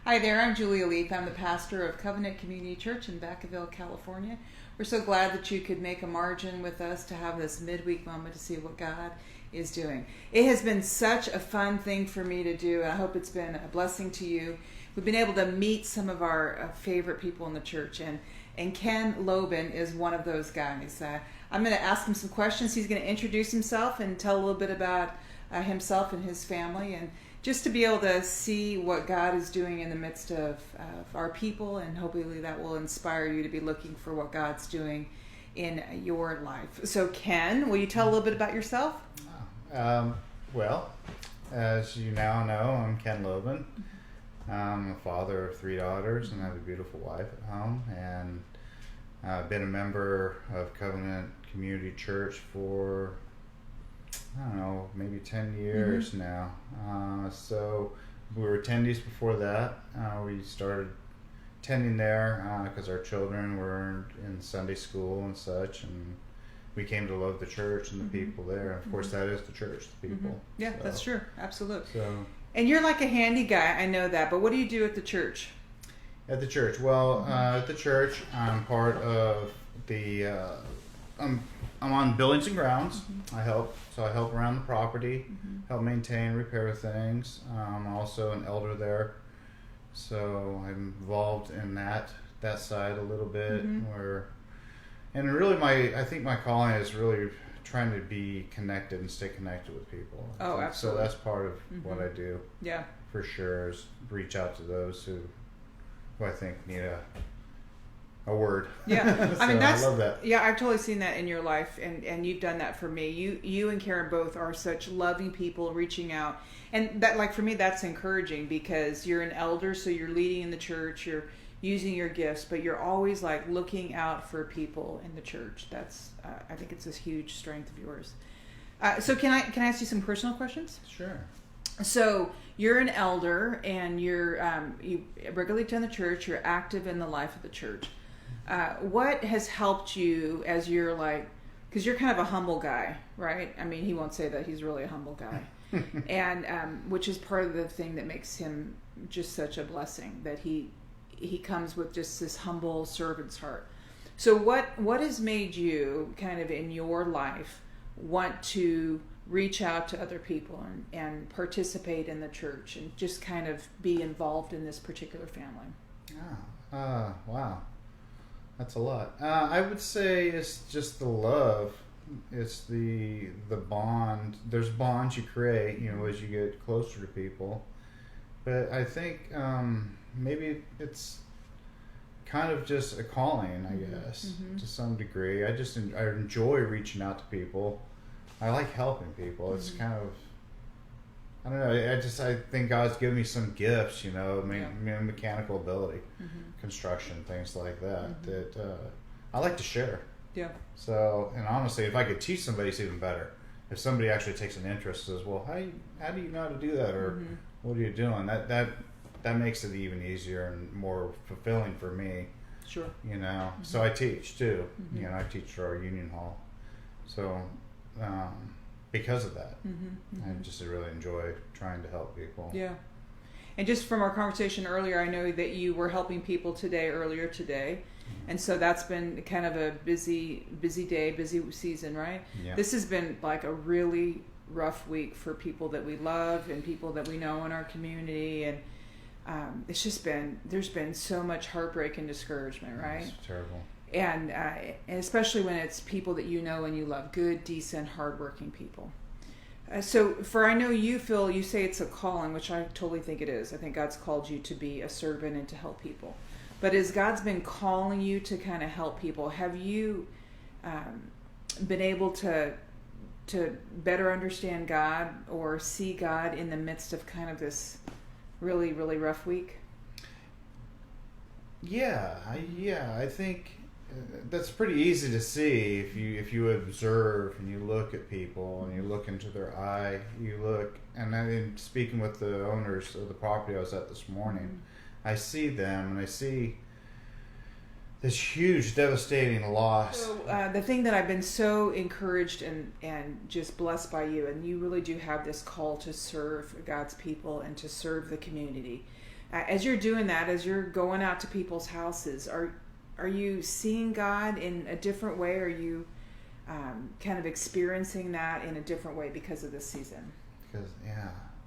Hi there, I'm Julia Leeth. I'm the pastor of Covenant Community Church in Vacaville, California. We're so glad that you could make a margin with us to have this midweek moment to see what God is doing. It has been such a fun thing for me to do, and I hope it's been a blessing to you. We've been able to meet some of our favorite people in the church, and Ken Loban is one of those guys. I'm going to ask him some questions. He's going to introduce himself and tell a little bit about himself and his family, and just to be able to see what God is doing in the midst of our people, and hopefully that will inspire you to be looking for what God's doing in your life. So Ken, will you tell a little bit about yourself? Well, as you now know, I'm Ken Loban. I'm a father of 3 daughters and I have a beautiful wife at home, and I've been a member of Covenant Community Church for I don't know, maybe 10 years now. So we were attendees before that. We started attending there because our children were in Sunday school and such, and we came to love the church and the people there. And of course, that is the church, the people. Yeah, so, that's true. Absolutely. So, and you're like a handy guy, I know that, but what do you do at the church? At the church? Well, at the church, I'm part of the... I'm on buildings and grounds. I help around the property, help maintain, repair things. I'm also an elder there, so I'm involved in that side a little bit. And really, I think my calling is really trying to be connected and stay connected with people. Oh, absolutely. So that's part of what I do. Yeah, for sure, is reach out to those who I think need a word. Yeah. So I mean, I love that. Yeah, I've totally seen that in your life, and you've done that for me. You and Karen both are such loving people, reaching out, and that, like, for me, that's encouraging because you're an elder, so you're leading in the church, you're using your gifts, but you're always like looking out for people in the church. That's I think it's this huge strength of yours. So can I ask you some personal questions? Sure. So you're an elder, and you regularly attend the church. You're active in the life of the church. What has helped you as you're like, because you're kind of a humble guy, right? I mean, he won't say that he's really a humble guy, and which is part of the thing that makes him just such a blessing, that he comes with just this humble servant's heart. So what has made you kind of in your life want to reach out to other people and participate in the church and just kind of be involved in this particular family? Wow. That's a lot. I would say it's just the love. It's the bond. There's bonds you create, as you get closer to people. But I think maybe it's kind of just a calling, I guess, to some degree. I enjoy reaching out to people. I like helping people. It's kind of, I don't know. I think God's given me some gifts, mechanical ability, construction, things like that. That I like to share. Yeah. So, and honestly, if I could teach somebody, it's even better. If somebody actually takes an interest, says, "Well, how do you know how to do that?" or "What are you doing?" That makes it even easier and more fulfilling for me. Sure. So I teach too. I teach for our union hall. So. Because of that, I just really enjoy trying to help people. Yeah. And just from our conversation earlier, I know that you were helping people earlier today. And so that's been kind of a busy day, busy season, right? Yeah. This has been like a really rough week for people that we love and people that we know in our community. And there's been so much heartbreak and discouragement, right? It's terrible. And especially when it's people that you know and you love, good, decent, hardworking people. So I know you say it's a calling, which I totally think it is. I think God's called you to be a servant and to help people. But as God's been calling you to kind of help people, have you been able to better understand God or see God in the midst of kind of this really, really rough week? Yeah, I think that's pretty easy to see if you observe and you look at people and you look into their eye. And then speaking with the owners of the property I was at this morning, I see them and I see this huge, devastating loss. So the thing that I've been so encouraged and just blessed by you, and you really do have this call to serve God's people and to serve the community. as you're doing that, as you're going out to people's houses, are you seeing God in a different way? Are you kind of experiencing that in a different way because of this season? Because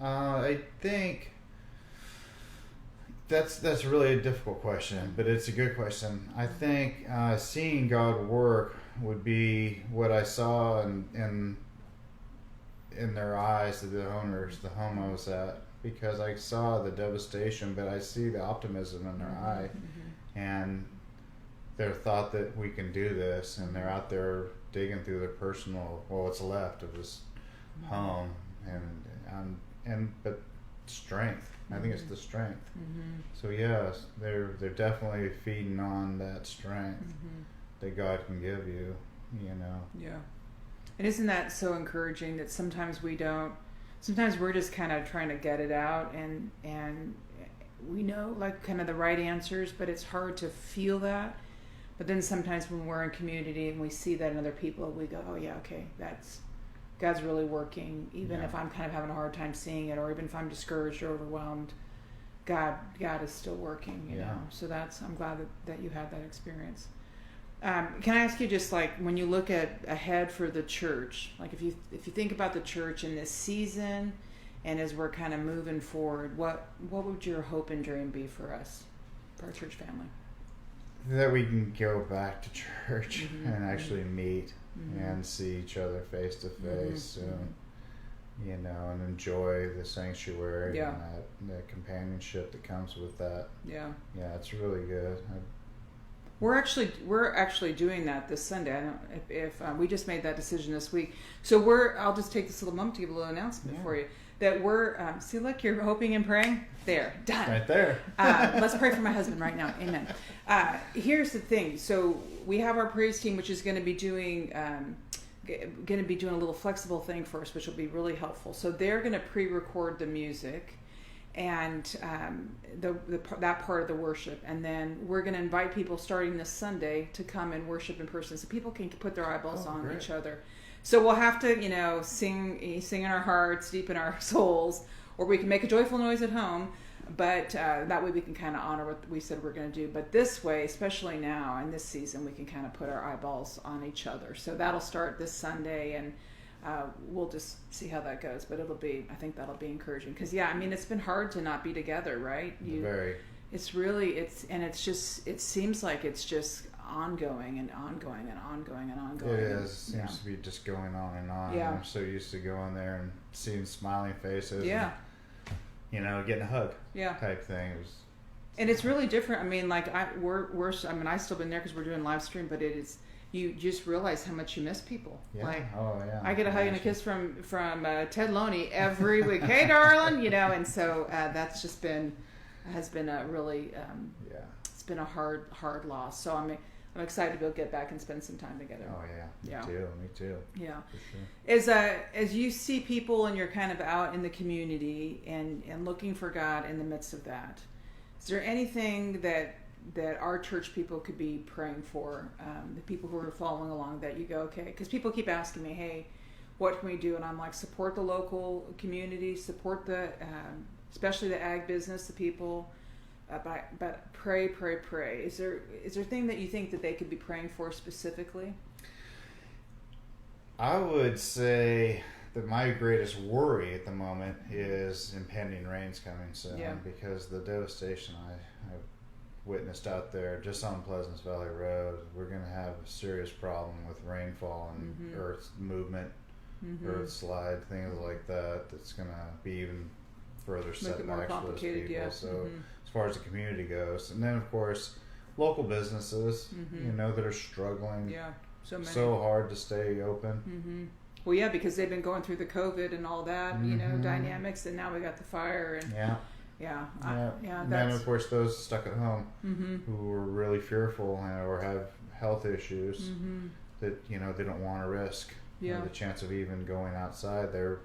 I think that's really a difficult question, but it's a good question. I think seeing God work would be what I saw in their eyes of the owners, the home I was at, because I saw the devastation, but I see the optimism in their eye, and their thought that we can do this, and they're out there digging through their personal, what's left of this home, but strength. I think it's the strength. So yes, they're definitely feeding on that strength that God can give you. Yeah. And isn't that so encouraging that sometimes we don't? Sometimes we're just kind of trying to get it out, and we know like kind of the right answers, but it's hard to feel that. But then sometimes when we're in community and we see that in other people, we go, oh yeah, okay, that's God's really working. Even if I'm kind of having a hard time seeing it, or even if I'm discouraged or overwhelmed, God is still working. You know. So I'm glad that you had that experience. Can I ask you, just like when you look ahead for the church, like if you think about the church in this season, and as we're kind of moving forward, what would your hope and dream be for us, for our church family? That we can go back to church and actually meet and see each other face to face soon, and enjoy the sanctuary and the companionship that comes with that. Yeah, it's really good. We're actually doing that this Sunday. I don't if we just made that decision this week. So I'll just take this little moment to give a little announcement for you that we're see, look, you're hoping and praying. There, done. Right there. Let's pray for my husband right now. Amen. Here's the thing. So we have our praise team, which is going to be doing a little flexible thing for us, which will be really helpful. So they're going to pre-record the music and that part of the worship, and then we're going to invite people starting this Sunday to come and worship in person, so people can put their eyeballs on each other. So we'll have to, sing in our hearts, deep in our souls, or we can make a joyful noise at home. But that way we can kind of honor what we said we're going to do. But this way, especially now in this season, we can kind of put our eyeballs on each other. So that'll start this Sunday, and we'll just see how that goes. But I think that'll be encouraging. Because, it's been hard to not be together, right? Very. It seems like it's just ongoing and ongoing and ongoing and ongoing. It is. It seems to be just going on and on. Yeah. I'm so used to going there and seeing smiling faces. Yeah. And, getting a hug. Yeah. Type thing. And it's really different. I've still been there because we're doing live stream, but it is, you just realize how much you miss people. Yeah. I get a hug and a kiss from Ted Loney every week. Hey, darling, and so that's just has been a really it's been a hard loss. So I'm excited to be able to get back and spend some time together. Oh yeah, me too. Yeah, for sure. As you see people and you're kind of out in the community and looking for God in the midst of that, is there anything that our church people could be praying for, the people who are following along, that you go, okay, because people keep asking me, hey, what can we do? And I'm like, support the local community, support the especially the ag business, the people, but pray. Is there a thing that you think that they could be praying for specifically? I would say that my greatest worry at the moment is impending rains coming soon, because the devastation I've witnessed out there just on Pleasance Valley Road, we're going to have a serious problem with rainfall and earth movement, earth slide, things like that. That's going to be even further setbacks for those people. So as far as the community goes, and then of course local businesses, that are struggling so hard to stay open. Well, yeah, because they've been going through the COVID and all that, dynamics, and now we got the fire and and then of course those stuck at home who are really fearful or have health issues that they don't want to risk the chance of even going outside. They're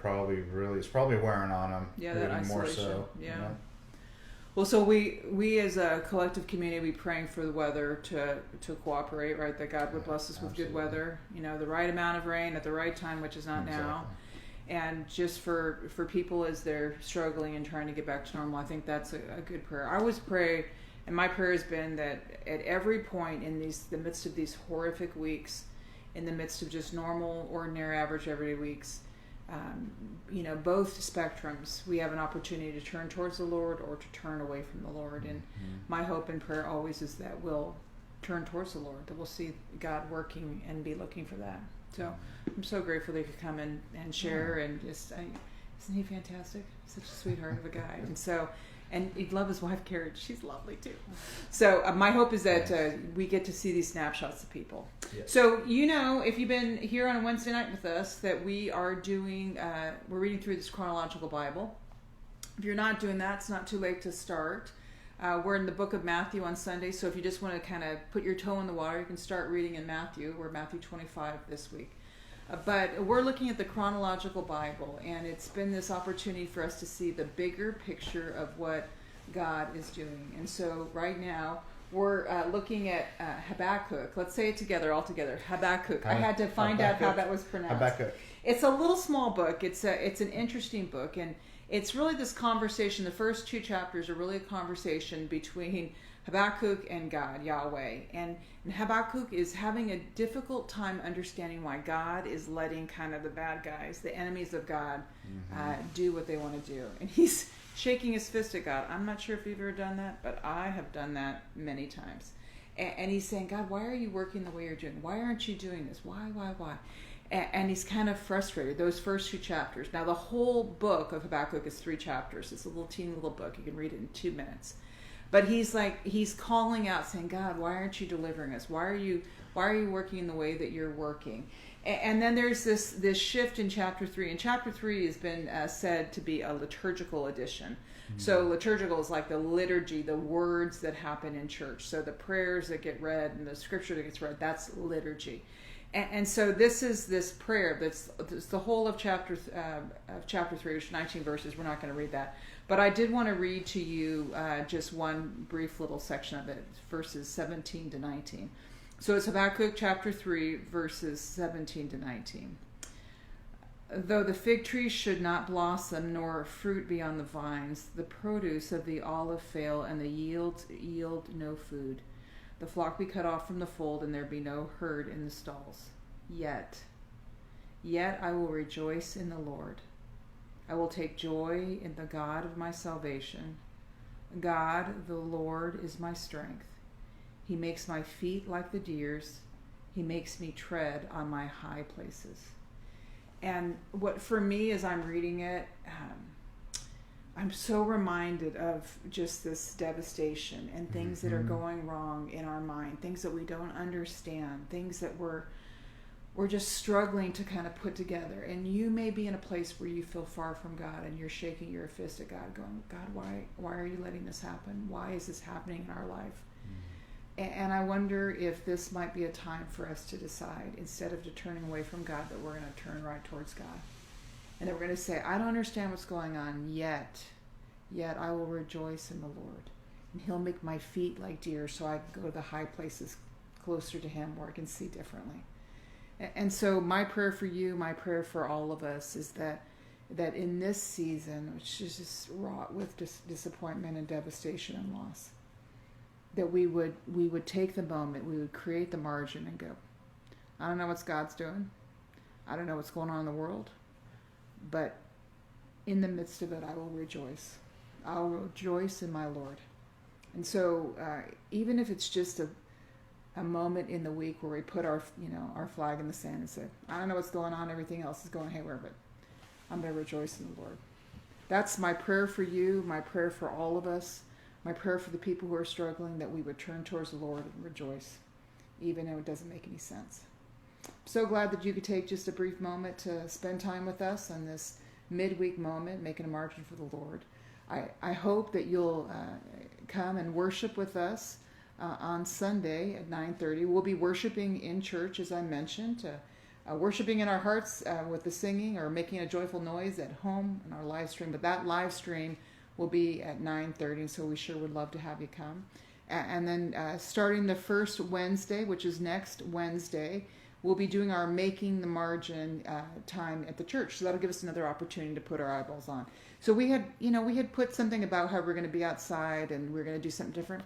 probably it's probably wearing on them. Yeah, that isolation. More so. Yeah. Well, so we as a collective community, we praying for the weather to cooperate, right? That God would bless us with good weather, the right amount of rain at the right time, which is not now. And just for people as they're struggling and trying to get back to normal, I think that's a good prayer. I always pray, and my prayer has been that at every point in the midst of these horrific weeks, in the midst of just normal, ordinary, average, everyday weeks, both spectrums, we have an opportunity to turn towards the Lord or to turn away from the Lord. And my hope and prayer always is that we'll turn towards the Lord, that we'll see God working and be looking for that. So I'm so grateful that you could come and share, and isn't he fantastic? Such a sweetheart of a guy. And he'd love his wife, Karen. She's lovely too. So my hope is that we get to see these snapshots of people. Yes. So if you've been here on a Wednesday night with us, that we are doing, we're reading through this chronological Bible. If you're not doing that, it's not too late to start. We're in the book of Matthew on Sunday, so if you just want to kind of put your toe in the water, you can start reading in Matthew. We're Matthew 25 this week. But we're looking at the chronological Bible, and it's been this opportunity for us to see the bigger picture of what God is doing. And so right now, we're looking at Habakkuk. Let's say it together, all together. Habakkuk. I had to find out how that was pronounced. Habakkuk. It's a little small book. It's an interesting book, and it's really this conversation. The first 2 chapters are really a conversation between Habakkuk and God, Yahweh. And Habakkuk is having a difficult time understanding why God is letting kind of the bad guys, the enemies of God, do what they want to do. And he's shaking his fist at God. I'm not sure if you've ever done that, but I have done that many times. And he's saying, God, why are you working the way you're doing? Why aren't you doing this? Why? And he's kind of frustrated, those first 2 chapters. Now, the whole book of Habakkuk is 3 chapters. It's a teeny little book. You can read it in 2 minutes. But he's calling out, saying, God, why aren't you delivering us? Why are you working in the way that you're working? And then there's this shift in chapter 3. And chapter 3 has been said to be a liturgical edition. Mm-hmm. So liturgical is like the liturgy, the words that happen in church. So the prayers that get read and the scripture that gets read, that's liturgy. And so this is this prayer that's the whole of chapter 3, which is 19 verses. We're not going to read that. But I did want to read to you just one brief little section of it, verses 17 to 19. So it's Habakkuk chapter 3, verses 17 to 19. Though the fig tree should not blossom, nor fruit be on the vines, the produce of the olive fail, and the yield no food. The flock be cut off from the fold, and there be no herd in the stalls. Yet I will rejoice in the Lord. I will take joy in the God of my salvation. God, the Lord, is my strength. He makes my feet like the deer's. He makes me tread on my high places. And what for me, as I'm reading it, I'm so reminded of just this devastation and things that are going wrong in our mind, things that we don't understand, things that we're just struggling to kind of put together. And you may be in a place where you feel far from God and you're shaking your fist at God, going, God, why are you letting this happen? Why is this happening in our life? And I wonder if this might be a time for us to decide, instead of turning away from God, that we're going to turn right towards God. And that we're going to say, I don't understand what's going on yet I will rejoice in the Lord. And he'll make my feet like deer so I can go to the high places closer to him where I can see differently. And so my prayer for you, my prayer for all of us is that in this season, which is just wrought with disappointment and devastation and loss, that we would take the moment, we would create the margin and go, I don't know what God's doing. I don't know what's going on in the world. But in the midst of it, I will rejoice. I will rejoice in my Lord. And so even if it's just a moment in the week where we put our flag in the sand and say, I don't know what's going on, everything else is going haywire, but I'm going to rejoice in the Lord. That's my prayer for you, my prayer for all of us, my prayer for the people who are struggling, that we would turn towards the Lord and rejoice, even though it doesn't make any sense. I'm so glad that you could take just a brief moment to spend time with us on this midweek moment, making a margin for the Lord. I hope that you'll come and worship with us on Sunday at 9:30. We'll be worshiping in church, as I mentioned, worshiping in our hearts with the singing, or making a joyful noise at home in our live stream. But that live stream will be at 9:30, so we sure would love to have you come. And then starting the first Wednesday, which is next Wednesday, we'll be doing our Making the Margin time at the church. So that'll give us another opportunity to put our eyeballs on. So we had put something about how we're going to be outside and we're going to do something different.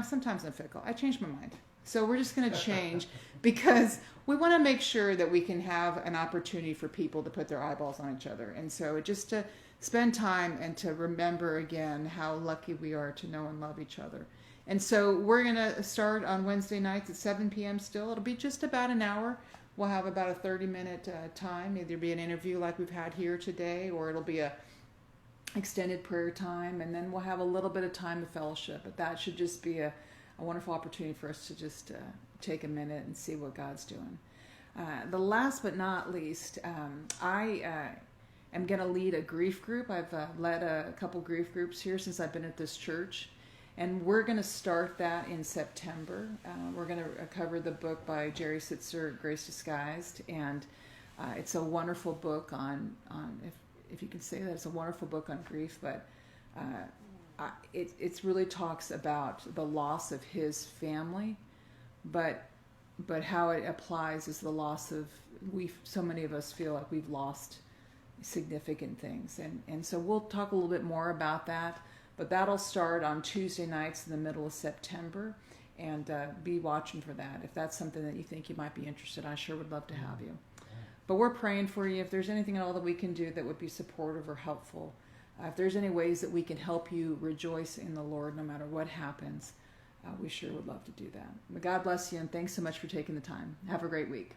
Sometimes I'm fickle. I changed my mind. So we're just going to change because we want to make sure that we can have an opportunity for people to put their eyeballs on each other. And so just to spend time and to remember again how lucky we are to know and love each other. And so we're going to start on Wednesday nights at 7 p.m. still. It'll be just about an hour. We'll have about a 30-minute time. Either be an interview like we've had here today, or it'll be a extended prayer time. And then we'll have a little bit of time of fellowship. But that should just be a wonderful opportunity for us to just take a minute and see what God's doing. The last but not least, I am going to lead a grief group. I've led a couple grief groups here since I've been at this church. And we're going to start that in September. We're going to cover the book by Jerry Sitzer, Grace Disguised. And it's a wonderful book on if you can say that, it's a wonderful book on grief. But it really talks about the loss of his family. But how it applies is the loss of, so many of us feel like we've lost significant things. And so we'll talk a little bit more about that. But that'll start on Tuesday nights in the middle of September, and be watching for that. If that's something that you think you might be interested, I sure would love to have you. But we're praying for you. If there's anything at all that we can do that would be supportive or helpful, if there's any ways that we can help you rejoice in the Lord no matter what happens, we sure would love to do that. But God bless you, and thanks so much for taking the time. Have a great week.